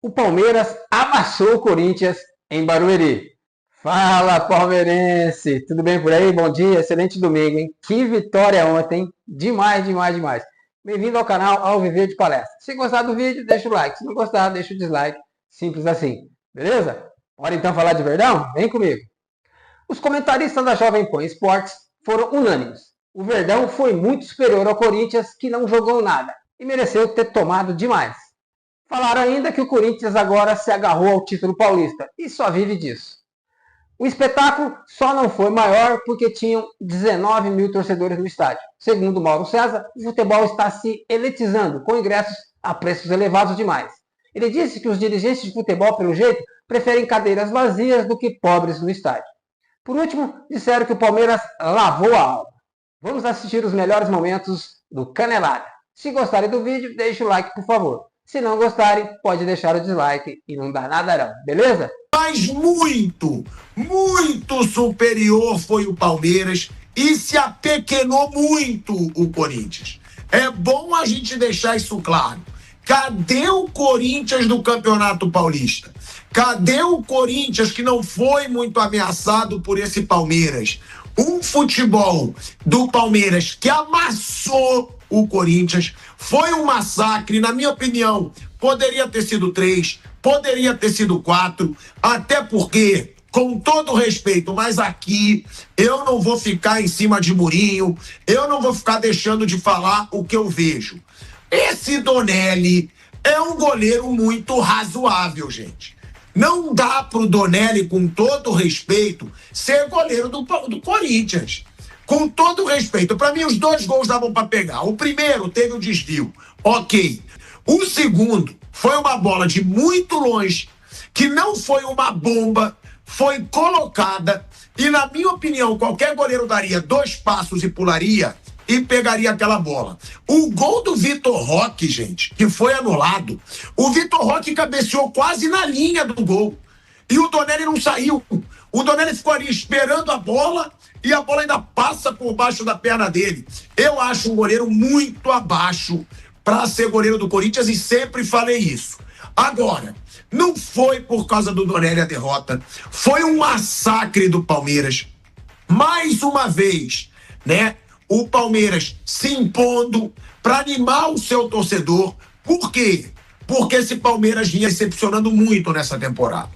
O Palmeiras amassou o Corinthians em Barueri. Fala, palmeirense! Tudo bem por aí? Bom dia, excelente domingo, hein? Que vitória ontem, demais, demais, demais. Bem-vindo ao canal Ao Viver de Palestra. Se gostar do vídeo, deixa o like. Se não gostar, deixa o dislike. Simples assim, beleza? Bora então falar de Verdão? Vem comigo. Os comentaristas da Jovem Pan Esportes foram unânimes. O Verdão foi muito superior ao Corinthians, que não jogou nada e mereceu ter tomado demais. Falaram ainda que o Corinthians agora se agarrou ao título paulista e só vive disso. O espetáculo só não foi maior porque tinham 19 mil torcedores no estádio. Segundo Mauro César, o futebol está se elitizando com ingressos a preços elevados demais. Ele disse que os dirigentes de futebol, pelo jeito, preferem cadeiras vazias do que pobres no estádio. Por último, disseram que o Palmeiras lavou a alma. Vamos assistir os melhores momentos do Canelada. Se gostarem do vídeo, deixe o like, por favor. Se não gostarem, pode deixar o dislike e não dá nada não, beleza? Mas muito superior foi o Palmeiras e se apequenou muito o Corinthians. É bom a gente deixar isso claro. Cadê o Corinthians do Campeonato Paulista? Cadê o Corinthians que não foi muito ameaçado por esse Palmeiras? Um futebol do Palmeiras que amassou o Corinthians, foi um massacre, na minha opinião, poderia ter sido 3, poderia ter sido 4, até porque, com todo respeito, mas aqui eu não vou ficar em cima de murinho, eu não vou ficar deixando de falar o que eu vejo. Esse Donelli é um goleiro muito razoável, gente. Não dá pro Donelli, com todo respeito, ser goleiro do Corinthians. Com todo respeito, para mim os 2 gols davam para pegar. O primeiro teve um desvio, ok. O segundo foi uma bola de muito longe, que não foi uma bomba, foi colocada e, na minha opinião, qualquer goleiro daria 2 passos e pularia e pegaria aquela bola. O gol do Vitor Roque, gente, que foi anulado, o Vitor Roque cabeceou quase na linha do gol e o Donelli não saiu. O Donelli ficou ali esperando a bola e a bola ainda passa por baixo da perna dele. Eu acho um goleiro muito abaixo para ser goleiro do Corinthians e sempre falei isso. Agora, não foi por causa do Donelli a derrota, foi um massacre do Palmeiras. Mais uma vez, né? O Palmeiras se impondo para animar o seu torcedor. Por quê? Porque esse Palmeiras vinha decepcionando muito nessa temporada.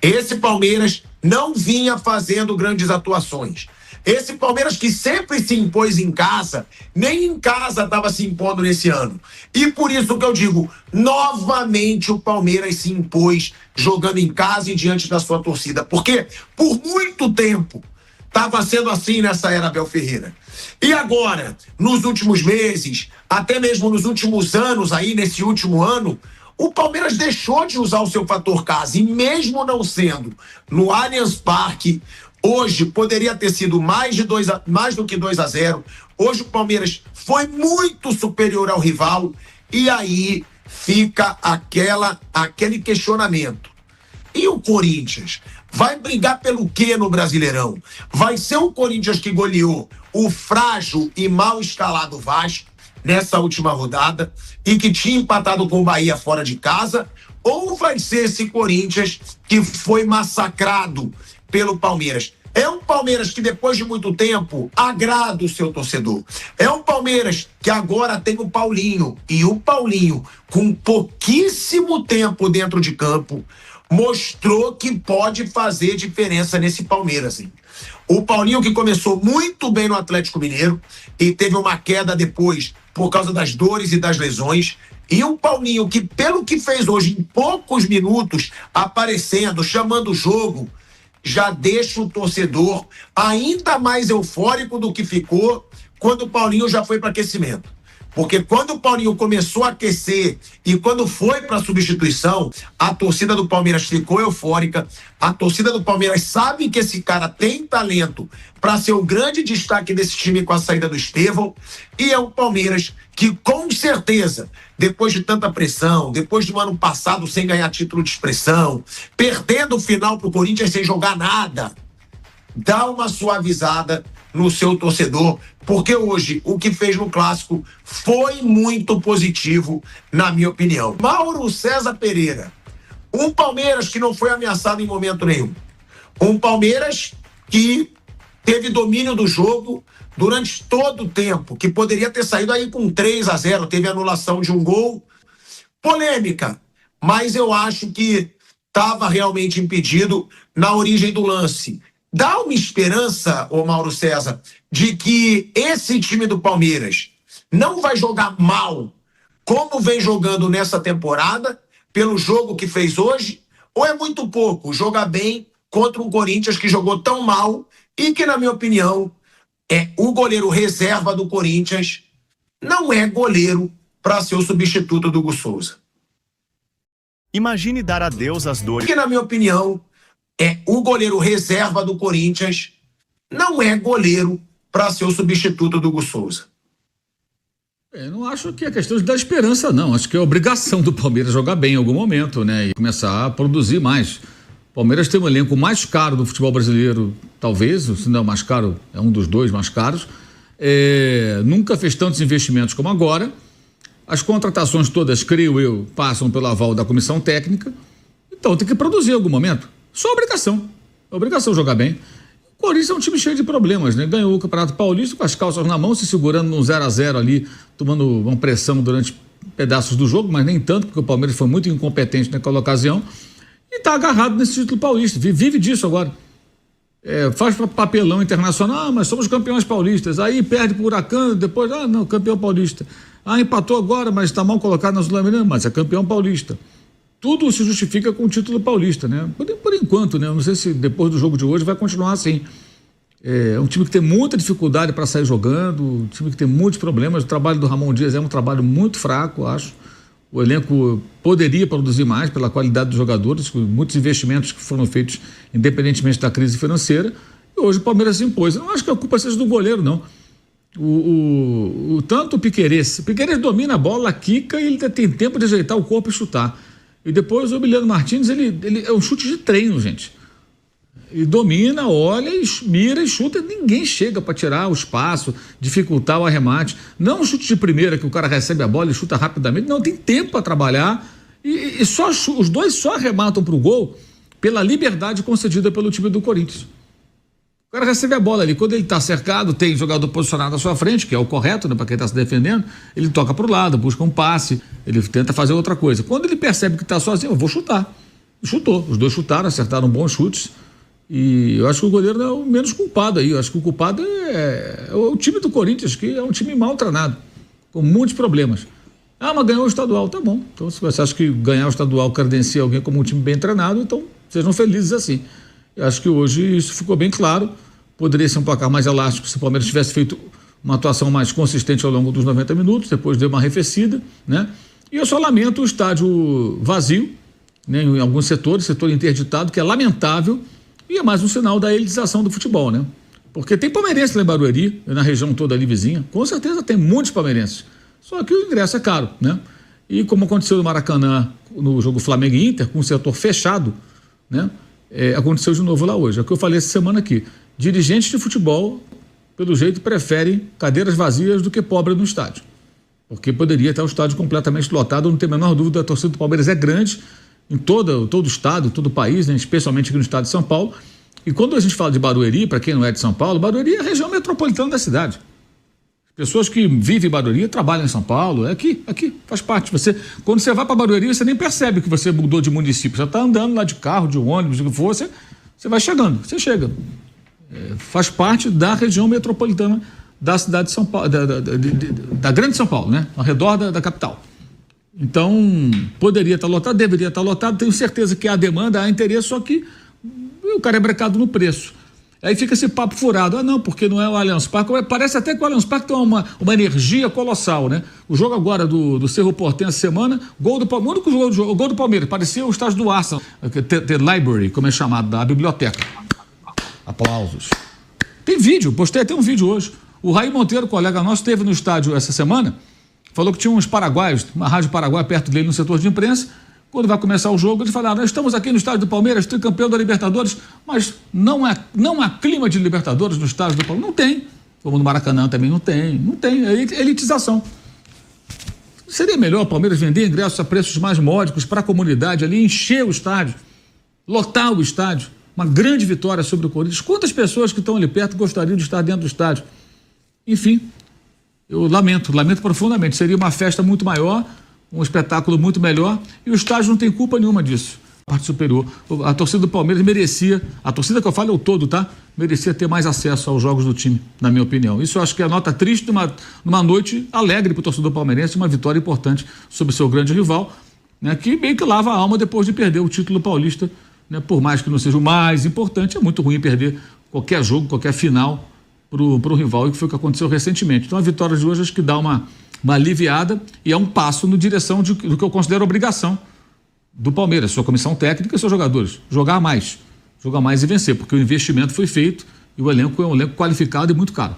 Esse Palmeiras não vinha fazendo grandes atuações. Esse Palmeiras que sempre se impôs em casa, nem em casa estava se impondo nesse ano. E por isso que eu digo, novamente o Palmeiras se impôs jogando em casa e diante da sua torcida. Porque por muito tempo estava sendo assim nessa era Abel Ferreira. E agora, nos últimos meses, até mesmo nos últimos anos aí, nesse último ano, o Palmeiras deixou de usar o seu fator casa. E mesmo não sendo no Allianz Parque, hoje poderia ter sido mais do que 2-0. Hoje o Palmeiras foi muito superior ao rival. E aí fica aquele questionamento. E o Corinthians? Vai brigar pelo quê no Brasileirão? Vai ser o Corinthians que goleou o frágil e mal escalado Vasco nessa última rodada e que tinha empatado com o Bahia fora de casa? Ou vai ser esse Corinthians que foi massacrado pelo Palmeiras? É um Palmeiras que depois de muito tempo agrada o seu torcedor. É um Palmeiras que agora tem o Paulinho. E o Paulinho, com pouquíssimo tempo dentro de campo, mostrou que pode fazer diferença nesse Palmeiras, hein? O Paulinho que começou muito bem no Atlético Mineiro e teve uma queda depois por causa das dores e das lesões. E um Paulinho que, pelo que fez hoje, em poucos minutos, aparecendo, chamando o jogo, já deixa o torcedor ainda mais eufórico do que ficou quando o Paulinho já foi para aquecimento. Porque quando o Paulinho começou a aquecer e quando foi para a substituição, a torcida do Palmeiras ficou eufórica. A torcida do Palmeiras sabe que esse cara tem talento para ser o grande destaque desse time com a saída do Estevão. E é um Palmeiras que, com certeza, depois de tanta pressão, depois do ano passado sem ganhar título de expressão, perdendo o final para o Corinthians sem jogar nada, dá uma suavizada no seu torcedor, porque hoje o que fez no Clássico foi muito positivo, na minha opinião. Mauro César Pereira, Um Palmeiras que não foi ameaçado em momento nenhum. Um Palmeiras que teve domínio do jogo durante todo o tempo, que poderia ter saído aí com 3-0, teve anulação de um gol. Polêmica, mas eu acho que estava realmente impedido na origem do lance. Dá uma esperança, ô Mauro César, de que esse time do Palmeiras não vai jogar mal como vem jogando nessa temporada, pelo jogo que fez hoje, ou é muito pouco jogar bem contra um Corinthians que jogou tão mal e que, na minha opinião, o goleiro reserva do Corinthians não é goleiro para ser o substituto do Hugo Souza. Imagine dar adeus às dores. Que, na minha opinião, o goleiro reserva do Corinthians não é goleiro para ser o substituto do Hugo Souza. Eu não acho que é questão de dar esperança, não. Acho que é obrigação do Palmeiras jogar bem em algum momento, né? E começar a produzir mais. O Palmeiras tem um elenco mais caro do futebol brasileiro, talvez, se não é o mais caro, é um dos dois mais caros. Nunca fez tantos investimentos como agora. As contratações todas, creio eu, passam pelo aval da comissão técnica. Então tem que produzir em algum momento. Só obrigação. É obrigação jogar bem. O Corinthians é um time cheio de problemas, né? Ganhou o Campeonato Paulista com as calças na mão, se segurando num 0-0 ali, tomando uma pressão durante pedaços do jogo, mas nem tanto, porque o Palmeiras foi muito incompetente naquela ocasião. E está agarrado nesse título paulista. Vive disso agora. Faz papelão internacional, mas somos campeões paulistas. Aí perde pro Huracan, depois, não, campeão paulista. Empatou agora, mas está mal colocado na Sul-Americana, mas é campeão paulista. Tudo se justifica com o título paulista, né? Por enquanto, né? Eu não sei se depois do jogo de hoje vai continuar assim. É um time que tem muita dificuldade para sair jogando, um time que tem muitos problemas. O trabalho do Ramon Dias é um trabalho muito fraco, acho. O elenco poderia produzir mais pela qualidade dos jogadores, com muitos investimentos que foram feitos independentemente da crise financeira. E hoje o Palmeiras se impôs. Eu não acho que a culpa seja do goleiro, não. Tanto o Piquerez domina a bola, quica e ele tem tempo de ajeitar o corpo e chutar. E depois o Emiliano Martins, ele é um chute de treino, gente. E domina, olha, mira e chuta. Ninguém chega para tirar o espaço, dificultar o arremate. Não um chute de primeira que o cara recebe a bola e chuta rapidamente. Não, tem tempo para trabalhar. E os dois só arrematam para o gol pela liberdade concedida pelo time do Corinthians. O cara recebe a bola ali, quando ele está cercado, tem jogador posicionado à sua frente, que é o correto, né, para quem está se defendendo, ele toca para o lado, busca um passe, ele tenta fazer outra coisa. Quando ele percebe que está sozinho, eu vou chutar. Chutou, os dois chutaram, acertaram bons chutes, e eu acho que o goleiro é o menos culpado aí. Eu acho que o culpado é o time do Corinthians, que é um time mal treinado, com muitos problemas. Mas ganhou o estadual, tá bom. Então, se você acha que ganhar o estadual credencia alguém como um time bem treinado, então sejam felizes assim. Eu acho que hoje isso ficou bem claro. Poderia ser um placar mais elástico se o Palmeiras tivesse feito uma atuação mais consistente ao longo dos 90 minutos, depois deu uma arrefecida, né? E eu só lamento o estádio vazio, né, em alguns setores, setor interditado, que é lamentável, e é mais um sinal da elitização do futebol, né? Porque tem palmeirense lá em Barueri, na região toda ali vizinha, com certeza tem muitos palmeirenses, só que o ingresso é caro, né? E como aconteceu no Maracanã, no jogo Flamengo e Inter, com o setor fechado, né? Aconteceu de novo lá hoje. É o que eu falei essa semana aqui. Dirigentes de futebol, pelo jeito, preferem cadeiras vazias do que pobre no estádio. Porque poderia estar o estádio completamente lotado, não tem a menor dúvida, a torcida do Palmeiras é grande em todo o estado, todo o país, né? Especialmente aqui no estado de São Paulo. E quando a gente fala de Barueri, para quem não é de São Paulo, Barueri é a região metropolitana da cidade. Pessoas que vivem em Barueri trabalham em São Paulo, aqui, faz parte. Quando você vai para Barueri, você nem percebe que você mudou de município. Você está andando lá de carro, de ônibus, o que for, você vai chegando, você chega. Faz parte da região metropolitana da cidade de São Paulo, da grande São Paulo, né? Ao redor da capital. Então, poderia estar lotado, deveria estar lotado, tenho certeza que há demanda, há interesse, só que o cara é brecado no preço. Aí fica esse papo furado, não, porque não é o Allianz Parque, parece até que o Allianz Parque tem uma energia colossal, né? O jogo agora do Cerro Porteño essa semana, gol do Palmeiras, o único gol do Palmeiras, parecia o estádio do Arsenal, The Library, como é chamado, da biblioteca. Aplausos. Tem vídeo, postei até um vídeo hoje. O Raí Monteiro, colega nosso, esteve no estádio essa semana, falou que tinha uns paraguaios, uma rádio paraguaia perto dele no setor de imprensa. Quando vai começar o jogo, eles falaram, nós estamos aqui no estádio do Palmeiras, tricampeão da Libertadores, mas não há clima de Libertadores no estádio do Palmeiras. Não tem. Como no Maracanã também não tem, é elitização. Seria melhor o Palmeiras vender ingressos a preços mais módicos para a comunidade ali, encher o estádio, lotar o estádio, uma grande vitória sobre o Corinthians. Quantas pessoas que estão ali perto gostariam de estar dentro do estádio? Enfim, eu lamento profundamente. Seria uma festa muito maior, um espetáculo muito melhor, e o estádio não tem culpa nenhuma disso. Parte superior. A torcida do Palmeiras merecia, a torcida que eu falo é o todo, tá? Merecia ter mais acesso aos jogos do time, na minha opinião. Isso eu acho que é nota triste numa noite alegre para o torcedor palmeirense, uma vitória importante sobre o seu grande rival, né? Que meio que lava a alma depois de perder o título paulista, né? Por mais que não seja o mais importante, é muito ruim perder qualquer jogo, qualquer final pro rival, e que foi o que aconteceu recentemente. Então a vitória de hoje acho que dá uma aliviada e é um passo na direção do que eu considero obrigação do Palmeiras, sua comissão técnica e seus jogadores, jogar mais e vencer, porque o investimento foi feito e o elenco é um elenco qualificado e muito caro.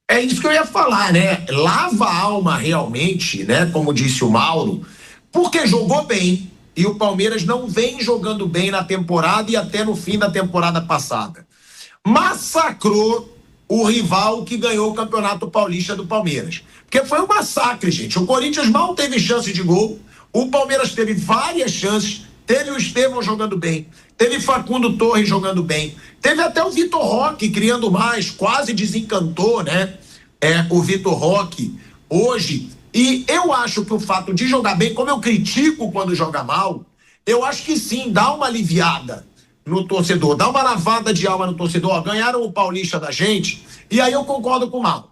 É isso que eu ia falar, né? Lava a alma realmente, né? Como disse o Mauro, porque jogou bem e o Palmeiras não vem jogando bem na temporada e até no fim da temporada passada. Massacrou o rival que ganhou o Campeonato Paulista do Palmeiras. Porque foi um massacre, gente. O Corinthians mal teve chance de gol, o Palmeiras teve várias chances, teve o Estevão jogando bem, teve Facundo Torres jogando bem, teve até o Vitor Roque criando mais, quase desencantou, né? O Vitor Roque hoje. E eu acho que o fato de jogar bem, como eu critico quando joga mal, eu acho que sim, dá uma aliviada no torcedor, dá uma lavada de alma no torcedor. Ó, ganharam o Paulista da gente, e aí eu concordo com o Mauro.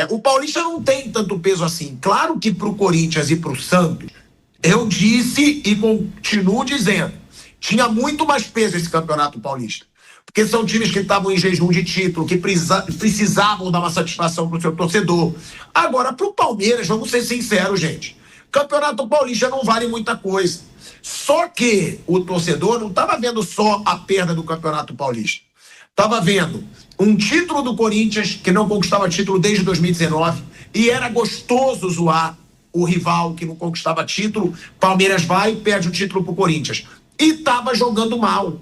O Paulista não tem tanto peso assim. Claro que pro Corinthians e pro Santos, eu disse e continuo dizendo, tinha muito mais peso esse Campeonato Paulista. Porque são times que estavam em jejum de título, que precisavam dar uma satisfação pro seu torcedor. Agora, pro Palmeiras, vamos ser sinceros, gente, Campeonato Paulista não vale muita coisa. Só que o torcedor não estava vendo só a perda do Campeonato Paulista. Estava vendo um título do Corinthians, que não conquistava título desde 2019, e era gostoso zoar o rival que não conquistava título. Palmeiras vai e perde o título pro Corinthians. E estava jogando mal.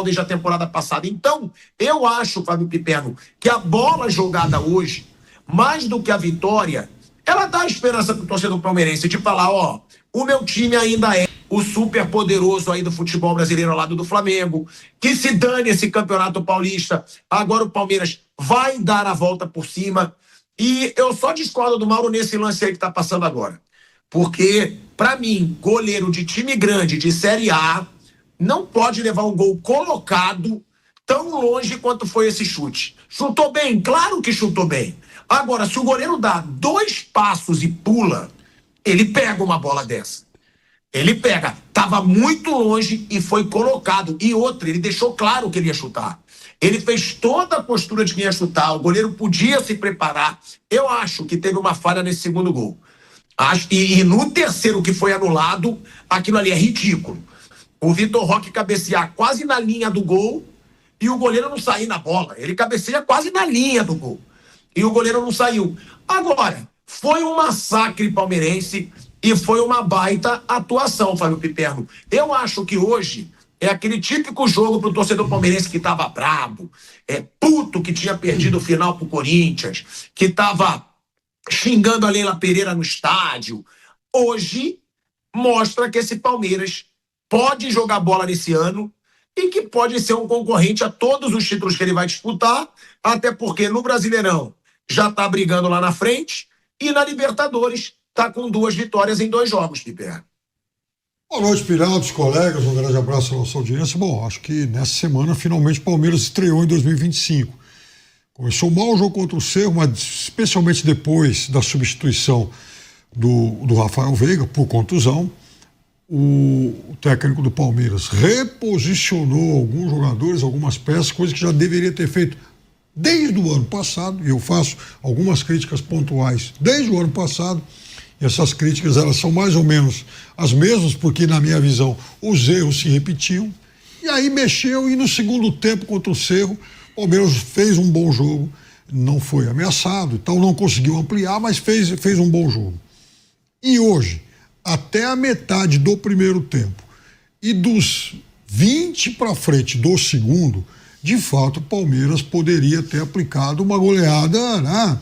Desde a temporada passada. Então, eu acho, Fábio Piperno, que a bola jogada hoje, mais do que a vitória, ela dá esperança pro torcedor palmeirense de falar, ó, o meu time ainda é o super poderoso aí do futebol brasileiro ao lado do Flamengo, que se dane esse Campeonato Paulista, agora o Palmeiras vai dar a volta por cima. E eu só discordo do Mauro nesse lance aí que tá passando agora. Porque, pra mim, goleiro de time grande, de Série A, não pode levar um gol colocado tão longe quanto foi esse chute. Chutou bem? Claro que chutou bem. Agora, se o goleiro dá 2 passos e pula, ele pega uma bola dessa. Ele pega. Tava muito longe e foi colocado. E outra, ele deixou claro que ele ia chutar. Ele fez toda a postura de quem ia chutar. O goleiro podia se preparar. Eu acho que teve uma falha nesse segundo gol. E no terceiro, que foi anulado, aquilo ali é ridículo. O Vitor Roque cabecear quase na linha do gol e o goleiro não sair na bola. Ele cabeceia quase na linha do gol e o goleiro não saiu. Agora, foi um massacre palmeirense e foi uma baita atuação, Fábio Piperno. Eu acho que hoje é aquele típico jogo pro torcedor palmeirense que tava brabo, puto, que tinha perdido o final pro Corinthians, que tava xingando a Leila Pereira no estádio. Hoje mostra que esse Palmeiras pode jogar bola nesse ano e que pode ser um concorrente a todos os títulos que ele vai disputar, até porque no Brasileirão já tá brigando lá na frente e na Libertadores tá com 2 vitórias em 2 jogos, Piper. Boa noite, Pirados, colegas, um grande abraço à nossa audiência. Bom, acho que nessa semana finalmente o Palmeiras estreou em 2025. Começou mal o jogo contra o Cerro, mas especialmente depois da substituição do Rafael Veiga por contusão, o técnico do Palmeiras reposicionou alguns jogadores, algumas peças, coisa que já deveria ter feito desde o ano passado, e eu faço algumas críticas pontuais desde o ano passado, e essas críticas elas são mais ou menos as mesmas, porque na minha visão os erros se repetiam, e aí mexeu, e no segundo tempo contra o Cerro, o Palmeiras fez um bom jogo, não foi ameaçado, então não conseguiu ampliar, mas fez um bom jogo. E hoje, até a metade do primeiro tempo e dos 20 para frente do segundo, de fato o Palmeiras poderia ter aplicado uma goleada, né?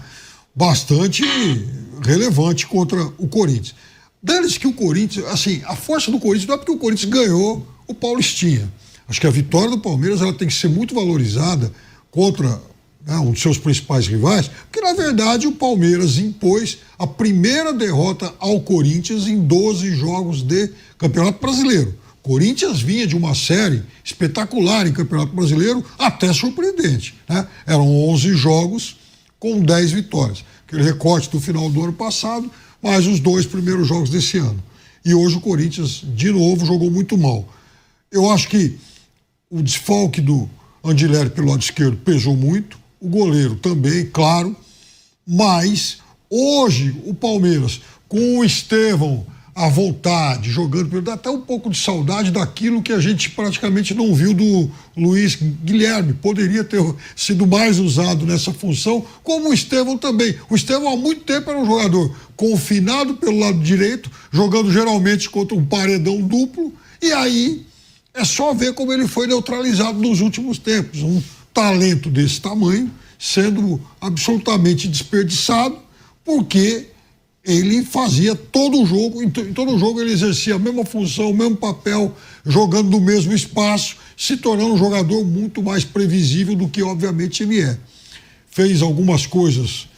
bastante relevante contra o Corinthians. Dane-se que o Corinthians, assim, a força do Corinthians não é porque o Corinthians ganhou o Paulistinha. Acho que a vitória do Palmeiras ela tem que ser muito valorizada contra um dos seus principais rivais, porque na verdade o Palmeiras impôs a primeira derrota ao Corinthians em 12 jogos de Campeonato Brasileiro. Corinthians vinha de uma série espetacular em Campeonato Brasileiro, até surpreendente, né? Eram 11 jogos com 10 vitórias. Aquele recorte do final do ano passado, mais os 2 primeiros jogos desse ano. E hoje o Corinthians, de novo, jogou muito mal. Eu acho que o desfalque do Andileri pelo lado esquerdo pesou muito, o goleiro também, claro, mas hoje o Palmeiras, com o Estevão à vontade, jogando, dá até um pouco de saudade daquilo que a gente praticamente não viu do Luiz Guilherme. Poderia ter sido mais usado nessa função, como o Estevão também. O Estevão há muito tempo era um jogador confinado pelo lado direito, jogando geralmente contra um paredão duplo, e aí é só ver como ele foi neutralizado nos últimos tempos. Um talento desse tamanho sendo absolutamente desperdiçado, porque ele fazia todo o jogo, em todo o jogo ele exercia a mesma função, o mesmo papel, jogando no mesmo espaço, se tornando um jogador muito mais previsível do que obviamente ele é. Fez algumas coisas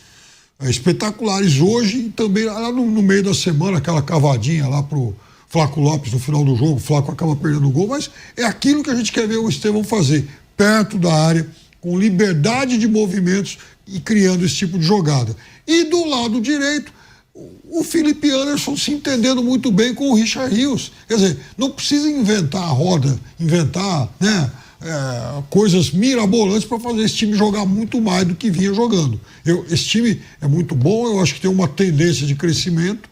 espetaculares hoje e também lá no meio da semana, aquela cavadinha lá pro Flaco Lopes no final do jogo, o Flaco acaba perdendo o gol, mas é aquilo que a gente quer ver o Estevão fazer, perto da área, com liberdade de movimentos e criando esse tipo de jogada. E do lado direito, o Felipe Anderson se entendendo muito bem com o Richard Rios. Quer dizer, não precisa inventar a roda, inventar coisas mirabolantes para fazer esse time jogar muito mais do que vinha jogando. Esse time é muito bom, eu acho que tem uma tendência de crescimento.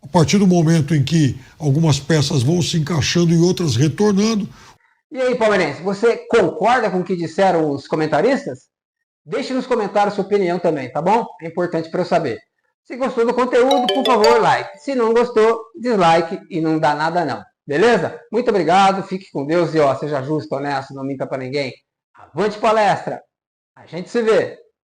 A partir do momento em que algumas peças vão se encaixando e outras retornando. E aí, palmeirense, você concorda com o que disseram os comentaristas? Deixe nos comentários sua opinião também, tá bom? É importante para eu saber. Se gostou do conteúdo, por favor, like. Se não gostou, dislike e não dá nada não. Beleza? Muito obrigado, fique com Deus e seja justo, honesto, não minta para ninguém. Avante palestra! A gente se vê!